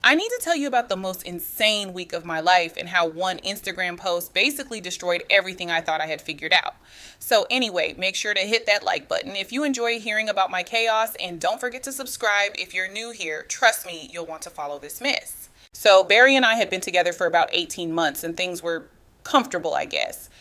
I need to tell you about the most insane week of my life and how one Instagram post basically destroyed everything I thought I had figured out. So, anyway, make sure to hit that like button if you enjoy hearing about my chaos, and don't forget to subscribe if you're new here. Trust me, you'll want to follow this mess. So, Barry and I had been together for about 18 months, and things were comfortable, I guess.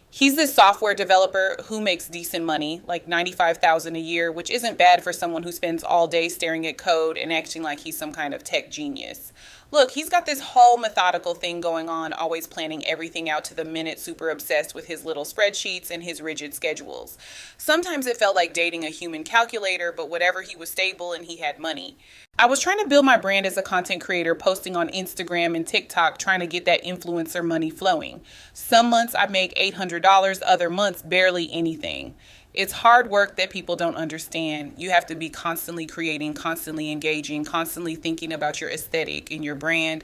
He's this software developer who makes decent money, like 95,000 a year, which isn't bad for someone who spends all day staring at code and acting like he's some kind of tech genius. Look, he's got this whole methodical thing going on, always planning everything out to the minute, super obsessed with his little spreadsheets and his rigid schedules. Sometimes it felt like dating a human calculator, but whatever, he was stable and he had money. I was trying to build my brand as a content creator, posting on Instagram and TikTok, trying to get that influencer money flowing. Some months I make $800, other months barely anything. It's hard work that people don't understand. You have to be constantly creating, constantly engaging, constantly thinking about your aesthetic and your brand.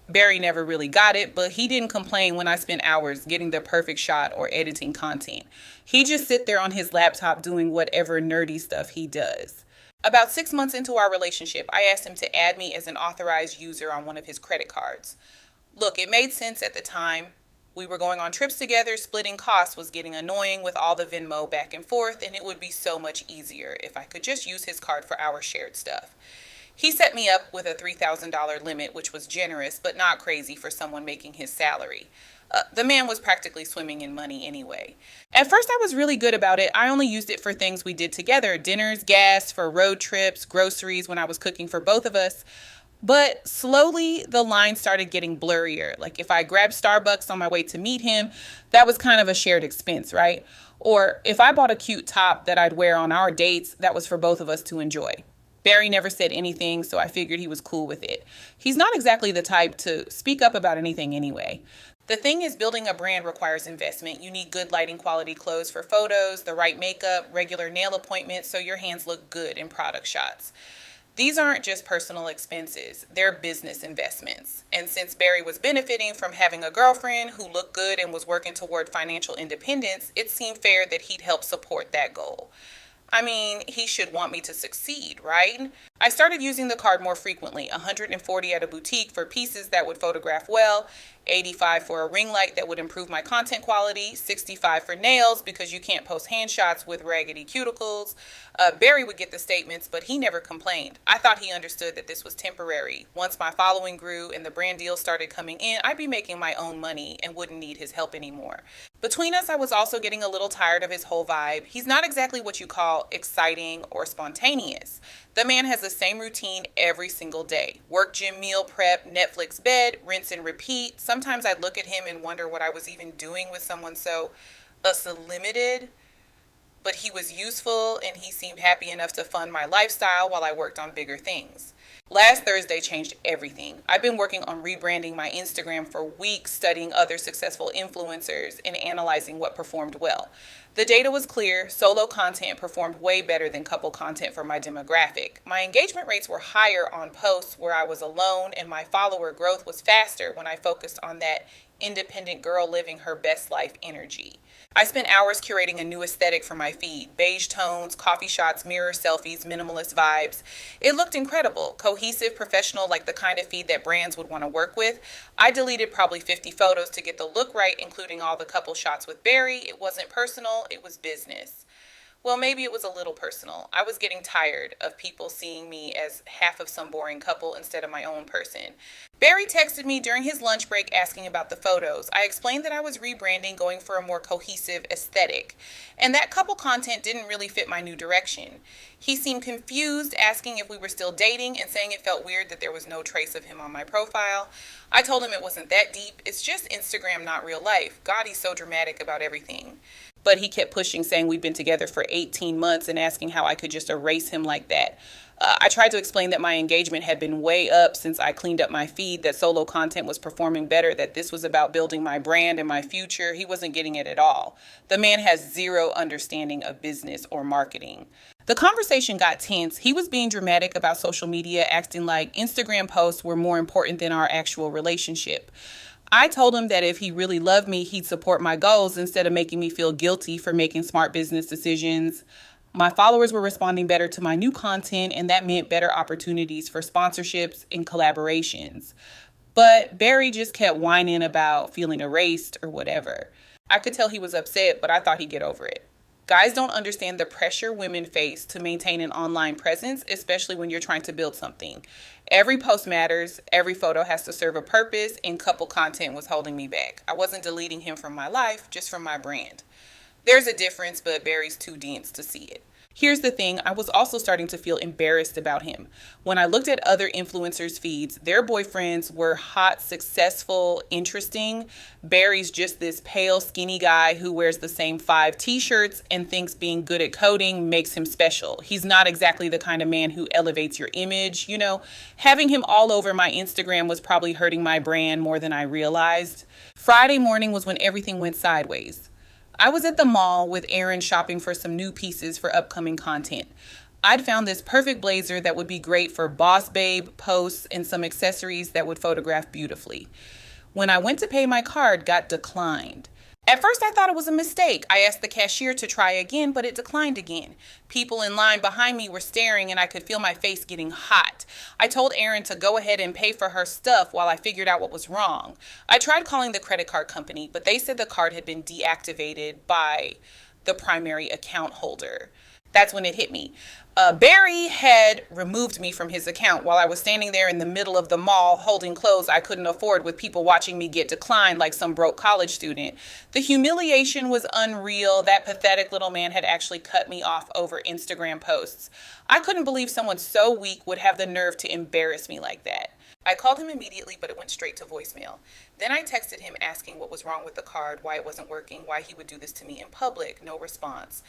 Barry never really got it, but he didn't complain when I spent hours getting the perfect shot or editing content. He just sit there on his laptop doing whatever nerdy stuff he does. About 6 months into our relationship, I asked him to add me as an authorized user on one of his credit cards. Look, it made sense at the time. We were going on trips together, splitting costs was getting annoying with all the Venmo back and forth, and it would be so much easier if I could just use his card for our shared stuff. He set me up with a $3,000 limit, which was generous, but not crazy for someone making his salary. The man was practically swimming in money anyway. At first, I was really good about it. I only used it for things we did together: dinners, gas, for road trips, groceries when I was cooking for both of us. But slowly, the line started getting blurrier. Like if I grabbed Starbucks on my way to meet him, that was kind of a shared expense, right? Or if I bought a cute top that I'd wear on our dates, that was for both of us to enjoy. Barry never said anything, so I figured he was cool with it. He's not exactly the type to speak up about anything anyway. The thing is, building a brand requires investment. You need good lighting quality clothes for photos, the right makeup, regular nail appointments so your hands look good in product shots. These aren't just personal expenses, they're business investments. And since Barry was benefiting from having a girlfriend who looked good and was working toward financial independence, it seemed fair that he'd help support that goal. I mean, he should want me to succeed, right? I started using the card more frequently, 140 at a boutique for pieces that would photograph well, 85 for a ring light that would improve my content quality, 65 for nails because you can't post hand shots with raggedy cuticles. Barry would get the statements, but he never complained. I thought he understood that this was temporary. Once my following grew and the brand deals started coming in, I'd be making my own money and wouldn't need his help anymore. Between us, I was also getting a little tired of his whole vibe. He's not exactly what you call exciting or spontaneous. The man has the same routine every single day: work, gym, meal prep, Netflix, bed, rinse and repeat. Sometimes I'd look at him and wonder what I was even doing with someone so limited. But he was useful and he seemed happy enough to fund my lifestyle while I worked on bigger things. Last Thursday changed everything. I've been working on rebranding my Instagram for weeks, studying other successful influencers and analyzing what performed well. The data was clear. Solo content performed way better than couple content for my demographic. My engagement rates were higher on posts where I was alone, and my follower growth was faster when I focused on that independent girl living her best life energy. I spent hours curating a new aesthetic for my feed: beige tones, coffee shots, mirror selfies, minimalist vibes. It looked incredible, cohesive, professional, like the kind of feed that brands would want to work with. I deleted probably 50 photos to get the look right, including all the couple shots with Barry. It wasn't personal, it was business. Well, maybe it was a little personal. I was getting tired of people seeing me as half of some boring couple instead of my own person. Barry texted me during his lunch break asking about the photos. I explained that I was rebranding, going for a more cohesive aesthetic, and that couple content didn't really fit my new direction. He seemed confused, asking if we were still dating and saying it felt weird that there was no trace of him on my profile. I told him it wasn't that deep. It's just Instagram, not real life. God, he's so dramatic about everything. But he kept pushing, saying we'd been together for 18 months and asking how I could just erase him like that. I tried to explain that my engagement had been way up since I cleaned up my feed, that solo content was performing better, that this was about building my brand and my future. He wasn't getting it at all. The man has zero understanding of business or marketing. The conversation got tense. He was being dramatic about social media, acting like Instagram posts were more important than our actual relationship. I told him that if he really loved me, he'd support my goals instead of making me feel guilty for making smart business decisions. My followers were responding better to my new content, and that meant better opportunities for sponsorships and collaborations. But Barry just kept whining about feeling erased or whatever. I could tell he was upset, but I thought he'd get over it. Guys don't understand the pressure women face to maintain an online presence, especially when you're trying to build something. Every post matters, every photo has to serve a purpose, and couple content was holding me back. I wasn't deleting him from my life, just from my brand. There's a difference, but Barry's too dense to see it. Here's the thing, I was also starting to feel embarrassed about him. When I looked at other influencers' feeds, their boyfriends were hot, successful, interesting. Barry's just this pale, skinny guy who wears the same 5 t-shirts and thinks being good at coding makes him special. He's not exactly the kind of man who elevates your image. Having him all over my Instagram was probably hurting my brand more than I realized. Friday morning was when everything went sideways. I was at the mall with Aaron shopping for some new pieces for upcoming content. I'd found this perfect blazer that would be great for boss babe posts and some accessories that would photograph beautifully. When I went to pay, my card got declined. At first I thought it was a mistake. I asked the cashier to try again, but it declined again. People in line behind me were staring and I could feel my face getting hot. I told Erin to go ahead and pay for her stuff while I figured out what was wrong. I tried calling the credit card company, but they said the card had been deactivated by the primary account holder. That's when it hit me. Barry had removed me from his account while I was standing there in the middle of the mall holding clothes I couldn't afford with people watching me get declined like some broke college student. The humiliation was unreal. That pathetic little man had actually cut me off over Instagram posts. I couldn't believe someone so weak would have the nerve to embarrass me like that. I called him immediately, but it went straight to voicemail. Then I texted him asking what was wrong with the card, why it wasn't working, why he would do this to me in public. No response.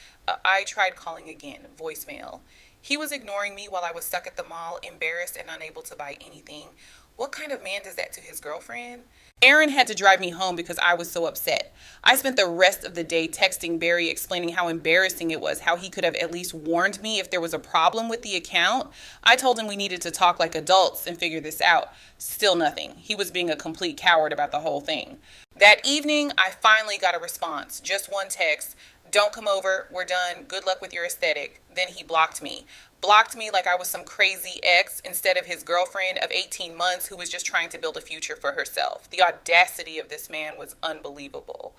I tried calling again. Voicemail. He was ignoring me while I was stuck at the mall, embarrassed and unable to buy anything. What kind of man does that to his girlfriend? Aaron had to drive me home because I was so upset. I spent the rest of the day texting Barry explaining how embarrassing it was, how he could have at least warned me if there was a problem with the account. I told him we needed to talk like adults and figure this out. Still nothing. He was being a complete coward about the whole thing. That evening, I finally got a response. Just one text. Don't come over. We're done. Good luck with your aesthetic. Then he blocked me. Blocked me like I was some crazy ex instead of his girlfriend of 18 months who was just trying to build a future for herself. The audacity of this man was unbelievable.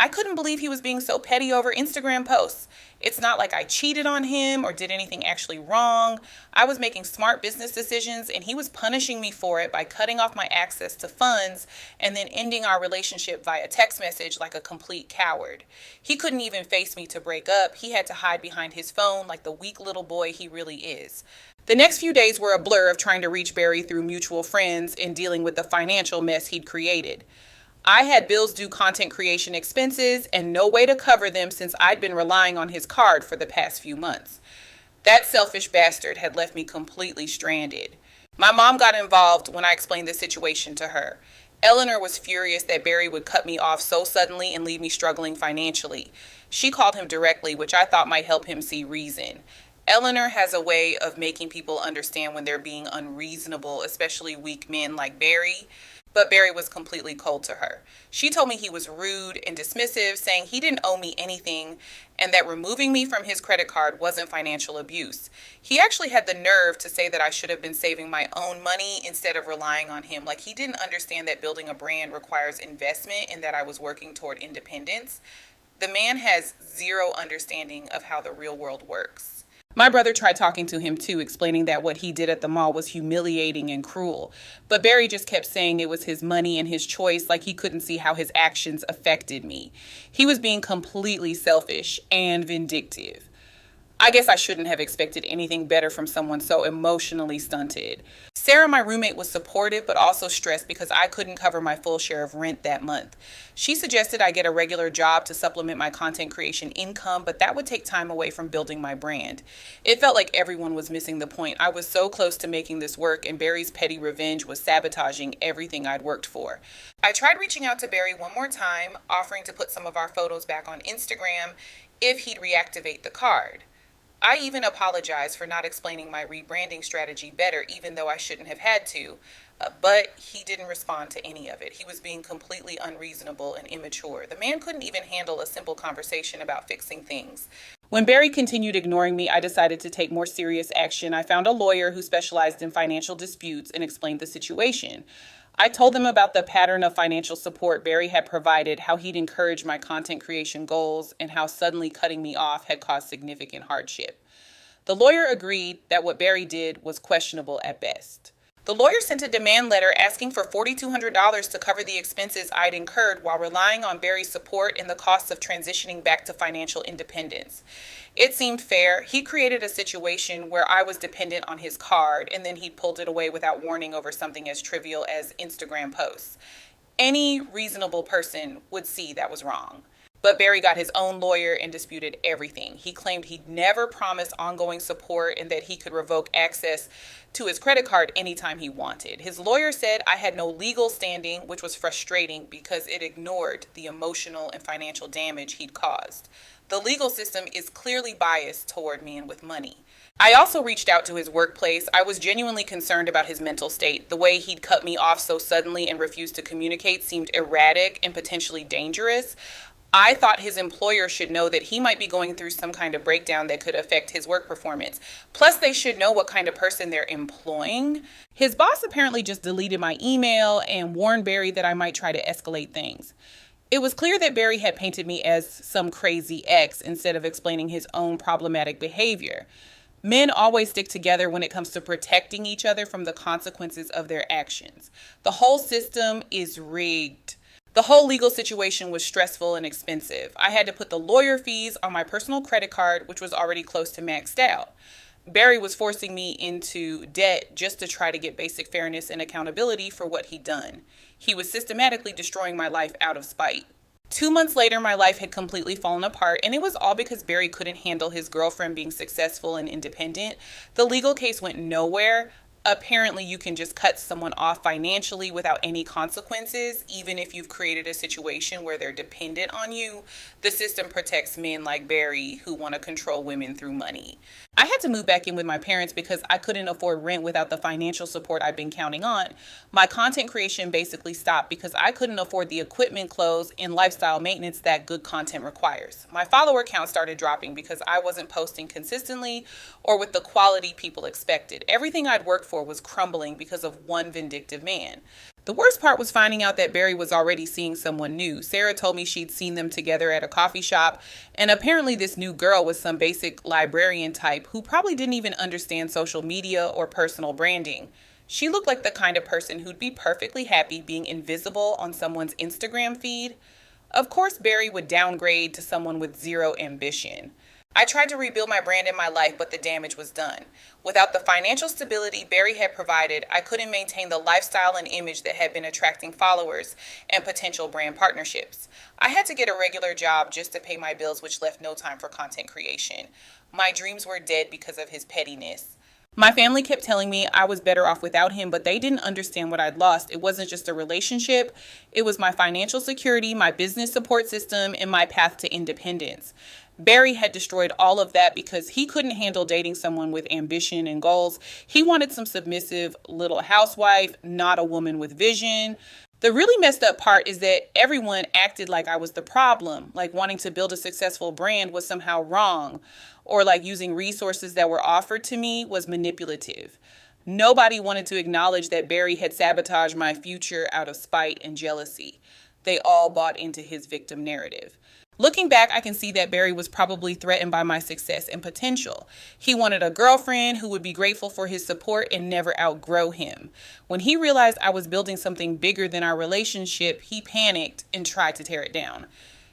I couldn't believe he was being so petty over Instagram posts. It's not like I cheated on him or did anything actually wrong. I was making smart business decisions and he was punishing me for it by cutting off my access to funds and then ending our relationship via text message like a complete coward. He couldn't even face me to break up. He had to hide behind his phone like the weak little boy he really is. The next few days were a blur of trying to reach Barry through mutual friends and dealing with the financial mess he'd created. I had bills due, content creation expenses, and no way to cover them since I'd been relying on his card for the past few months. That selfish bastard had left me completely stranded. My mom got involved when I explained the situation to her. Eleanor was furious that Barry would cut me off so suddenly and leave me struggling financially. She called him directly, which I thought might help him see reason. Eleanor has a way of making people understand when they're being unreasonable, especially weak men like Barry. But Barry was completely cold to her. She told me he was rude and dismissive, saying he didn't owe me anything and that removing me from his credit card wasn't financial abuse. He actually had the nerve to say that I should have been saving my own money instead of relying on him. Like he didn't understand that building a brand requires investment and that I was working toward independence. The man has zero understanding of how the real world works. My brother tried talking to him too, explaining that what he did at the mall was humiliating and cruel. But Barry just kept saying it was his money and his choice, like he couldn't see how his actions affected me. He was being completely selfish and vindictive. I guess I shouldn't have expected anything better from someone so emotionally stunted. Sarah, my roommate, was supportive but also stressed because I couldn't cover my full share of rent that month. She suggested I get a regular job to supplement my content creation income, but that would take time away from building my brand. It felt like everyone was missing the point. I was so close to making this work, and Barry's petty revenge was sabotaging everything I'd worked for. I tried reaching out to Barry one more time, offering to put some of our photos back on Instagram if he'd reactivate the card. I even apologized for not explaining my rebranding strategy better, even though I shouldn't have had to, but he didn't respond to any of it. He was being completely unreasonable and immature. The man couldn't even handle a simple conversation about fixing things. When Barry continued ignoring me, I decided to take more serious action. I found a lawyer who specialized in financial disputes and explained the situation. I told them about the pattern of financial support Barry had provided, how he'd encouraged my content creation goals, and how suddenly cutting me off had caused significant hardship. The lawyer agreed that what Barry did was questionable at best. The lawyer sent a demand letter asking for $4,200 to cover the expenses I'd incurred while relying on Barry's support and the costs of transitioning back to financial independence. It seemed fair. He created a situation where I was dependent on his card, and then he pulled it away without warning over something as trivial as Instagram posts. Any reasonable person would see that was wrong. But Barry got his own lawyer and disputed everything. He claimed he'd never promised ongoing support and that he could revoke access to his credit card anytime he wanted. His lawyer said I had no legal standing, which was frustrating because it ignored the emotional and financial damage he'd caused. The legal system is clearly biased toward men with money. I also reached out to his workplace. I was genuinely concerned about his mental state. The way he'd cut me off so suddenly and refused to communicate seemed erratic and potentially dangerous. I thought his employer should know that he might be going through some kind of breakdown that could affect his work performance. Plus, they should know what kind of person they're employing. His boss apparently just deleted my email and warned Barry that I might try to escalate things. It was clear that Barry had painted me as some crazy ex instead of explaining his own problematic behavior. Men always stick together when it comes to protecting each other from the consequences of their actions. The whole system is rigged. The whole legal situation was stressful and expensive. I had to put the lawyer fees on my personal credit card, which was already close to maxed out. Barry was forcing me into debt just to try to get basic fairness and accountability for what he'd done. He was systematically destroying my life out of spite. 2 months later, my life had completely fallen apart, and it was all because Barry couldn't handle his girlfriend being successful and independent. The legal case went nowhere. Apparently, you can just cut someone off financially without any consequences, even if you've created a situation where they're dependent on you. The system protects men like Barry who want to control women through money. I had to move back in with my parents because I couldn't afford rent without the financial support I'd been counting on. My content creation basically stopped because I couldn't afford the equipment, clothes, and lifestyle maintenance that good content requires. My follower count started dropping because I wasn't posting consistently or with the quality people expected. Everything I'd worked for was crumbling because of one vindictive man. The worst part was finding out that Barry was already seeing someone new. Sarah told me she'd seen them together at a coffee shop, and apparently this new girl was some basic librarian type who probably didn't even understand social media or personal branding. She looked like the kind of person who'd be perfectly happy being invisible on someone's Instagram feed. Of course, Barry would downgrade to someone with zero ambition. I tried to rebuild my brand in my life, but the damage was done. Without the financial stability Barry had provided, I couldn't maintain the lifestyle and image that had been attracting followers and potential brand partnerships. I had to get a regular job just to pay my bills, which left no time for content creation. My dreams were dead because of his pettiness. My family kept telling me I was better off without him, but they didn't understand what I'd lost. It wasn't just a relationship. It was my financial security, my business support system, and my path to independence. Barry had destroyed all of that because he couldn't handle dating someone with ambition and goals. He wanted some submissive little housewife, not a woman with vision. The really messed up part is that everyone acted like I was the problem, like wanting to build a successful brand was somehow wrong, or like using resources that were offered to me was manipulative. Nobody wanted to acknowledge that Barry had sabotaged my future out of spite and jealousy. They all bought into his victim narrative. Looking back, I can see that Barry was probably threatened by my success and potential. He wanted a girlfriend who would be grateful for his support and never outgrow him. When he realized I was building something bigger than our relationship, he panicked and tried to tear it down.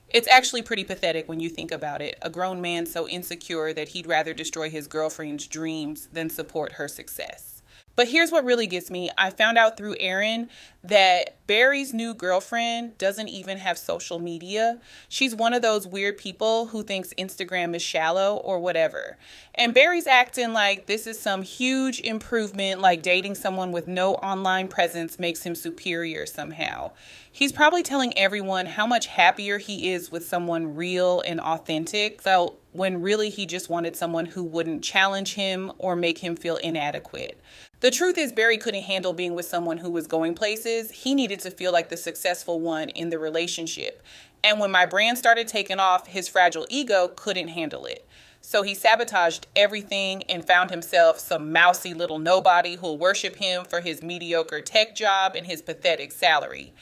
It's actually pretty pathetic when you think about it. A grown man so insecure that he'd rather destroy his girlfriend's dreams than support her success. But here's what really gets me. I found out through Erin that Barry's new girlfriend doesn't even have social media. She's one of those weird people who thinks Instagram is shallow or whatever. And Barry's acting like this is some huge improvement, like dating someone with no online presence makes him superior somehow. He's probably telling everyone how much happier he is with someone real and authentic, though when really he just wanted someone who wouldn't challenge him or make him feel inadequate. The truth is Barry couldn't handle being with someone who was going places. He needed to feel like the successful one in the relationship. And when my brand started taking off, his fragile ego couldn't handle it. So he sabotaged everything and found himself some mousy little nobody who'll worship him for his mediocre tech job and his pathetic salary.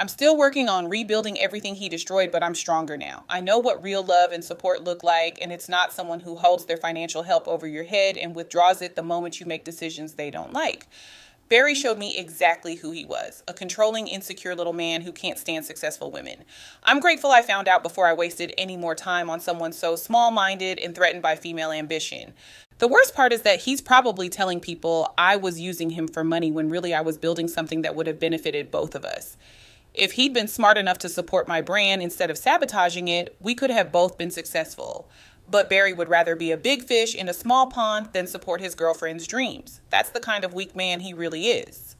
I'm still working on rebuilding everything he destroyed, but I'm stronger now. I know what real love and support look like, and it's not someone who holds their financial help over your head and withdraws it the moment you make decisions they don't like. Barry showed me exactly who he was, a controlling, insecure little man who can't stand successful women. I'm grateful I found out before I wasted any more time on someone so small-minded and threatened by female ambition. The worst part is that he's probably telling people I was using him for money when really I was building something that would have benefited both of us. If he'd been smart enough to support my brand instead of sabotaging it, we could have both been successful. But Barry would rather be a big fish in a small pond than support his girlfriend's dreams. That's the kind of weak man he really is.